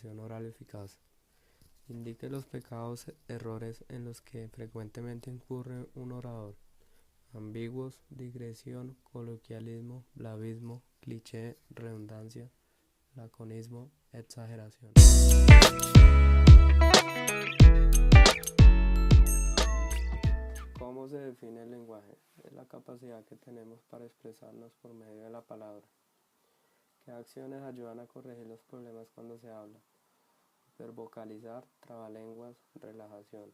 comunicación oral eficaz. Indique los pecados, errores en los que frecuentemente incurre un orador: ambiguos, digresión, coloquialismo, blavismo, cliché, redundancia, laconismo, exageración. ¿Cómo se define el lenguaje? Es la capacidad que tenemos para expresarnos por medio de la palabra. ¿Qué acciones ayudan a corregir los problemas cuando se habla? Hipervocalizar, trabalenguas, relajación.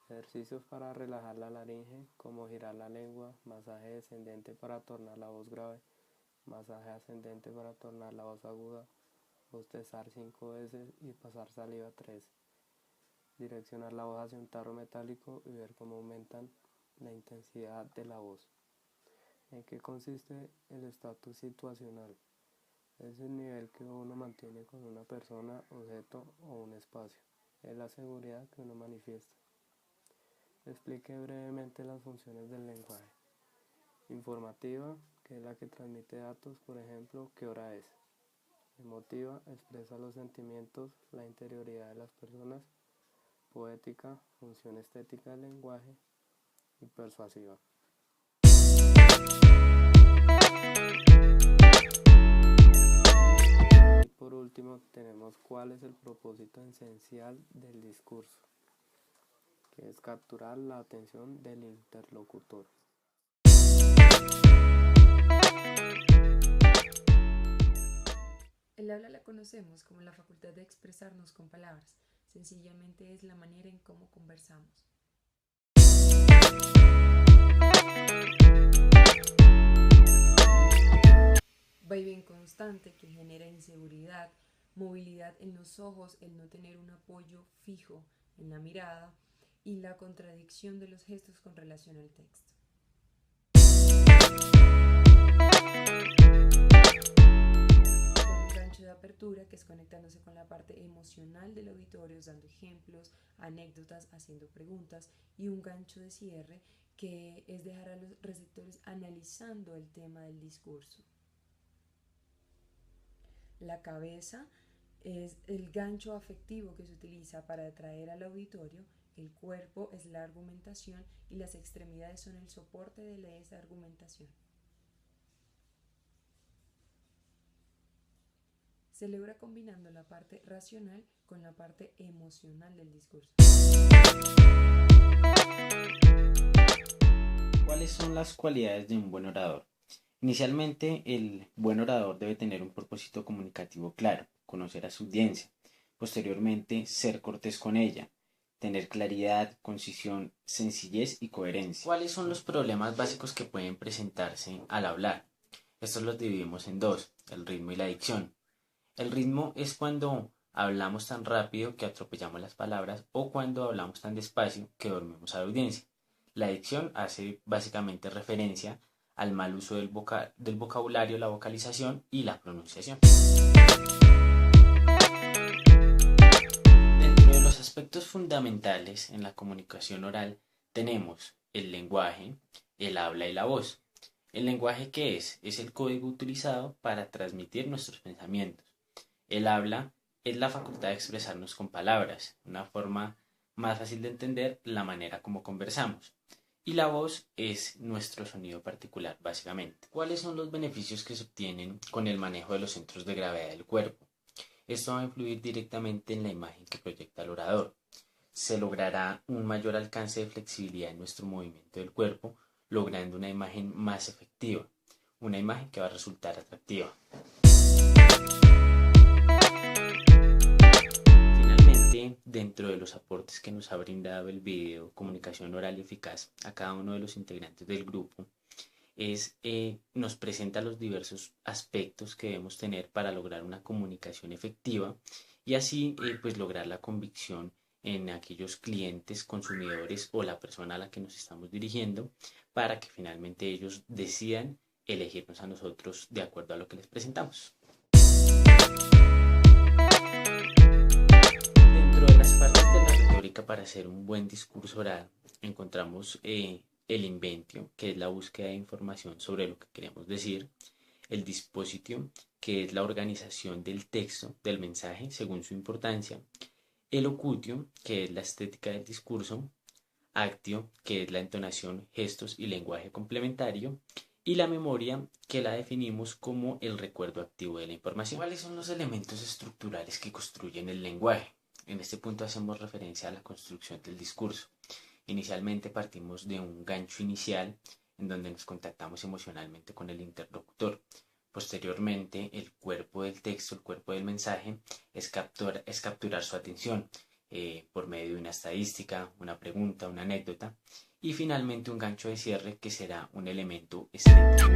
Ejercicios para relajar la laringe, como girar la lengua, masaje descendente para tornar la voz grave, masaje ascendente para tornar la voz aguda, bostezar 5 veces y pasar saliva 3. Direccionar la voz hacia un tarro metálico y ver cómo aumentan la intensidad de la voz. ¿En qué consiste el estatus situacional? Es el nivel que uno mantiene con una persona, objeto o un espacio. Es la seguridad que uno manifiesta. Explique brevemente las funciones del lenguaje. Informativa, que es la que transmite datos, por ejemplo, ¿qué hora es? Emotiva, expresa los sentimientos, la interioridad de las personas. Poética, función estética del lenguaje. Y persuasiva. Y por último tenemos cuál es el propósito esencial del discurso, que es capturar la atención del interlocutor. El habla la conocemos como la facultad de expresarnos con palabras. Sencillamente es la manera en cómo conversamos. Vaivén constante que genera inseguridad, movilidad en los ojos, el no tener un apoyo fijo en la mirada y la contradicción de los gestos con relación al texto. De apertura, que es conectándose con la parte emocional del auditorio, dando ejemplos, anécdotas, haciendo preguntas, y un gancho de cierre, que es dejar a los receptores analizando el tema del discurso. La cabeza es el gancho afectivo que se utiliza para atraer al auditorio, el cuerpo es la argumentación y las extremidades son el soporte de esa argumentación. Se logra combinando la parte racional con la parte emocional del discurso. ¿Cuáles son las cualidades de un buen orador? Inicialmente, el buen orador debe tener un propósito comunicativo claro, conocer a su audiencia. Posteriormente, ser cortés con ella, tener claridad, concisión, sencillez y coherencia. ¿Cuáles son los problemas básicos que pueden presentarse al hablar? Estos los dividimos en dos: el ritmo y la dicción. El ritmo es cuando hablamos tan rápido que atropellamos las palabras o cuando hablamos tan despacio que dormimos a la audiencia. La dicción hace básicamente referencia al mal uso del vocabulario, la vocalización y la pronunciación. Dentro de los aspectos fundamentales en la comunicación oral tenemos el lenguaje, el habla y la voz. ¿El lenguaje qué es? Es el código utilizado para transmitir nuestros pensamientos. El habla es la facultad de expresarnos con palabras, una forma más fácil de entender la manera como conversamos. Y la voz es nuestro sonido particular, básicamente. ¿Cuáles son los beneficios que se obtienen con el manejo de los centros de gravedad del cuerpo? Esto va a influir directamente en la imagen que proyecta el orador. Se logrará un mayor alcance de flexibilidad en nuestro movimiento del cuerpo, logrando una imagen más efectiva, una imagen que va a resultar atractiva. Dentro de los aportes que nos ha brindado el video Comunicación Oral y Eficaz a cada uno de los integrantes del grupo, nos presenta los diversos aspectos que debemos tener para lograr una comunicación efectiva y así pues lograr la convicción en aquellos clientes, consumidores o la persona a la que nos estamos dirigiendo, para que finalmente ellos decidan elegirnos a nosotros de acuerdo a lo que les presentamos. Las partes de la retórica para hacer un buen discurso oral encontramos el inventio, que es la búsqueda de información sobre lo que queremos decir; el dispositio, que es la organización del texto, del mensaje, según su importancia, elocutio, que es la estética del discurso, actio, que es la entonación, gestos y lenguaje complementario, y la memoria, que la definimos como el recuerdo activo de la información. ¿Cuáles son los elementos estructurales que construyen el lenguaje? En este punto hacemos referencia a la construcción del discurso. Inicialmente partimos de un gancho inicial en donde nos contactamos emocionalmente con el interlocutor. Posteriormente, el cuerpo del texto, el cuerpo del mensaje, es capturar su atención por medio de una estadística, una pregunta, una anécdota. Y finalmente un gancho de cierre que será un elemento estético.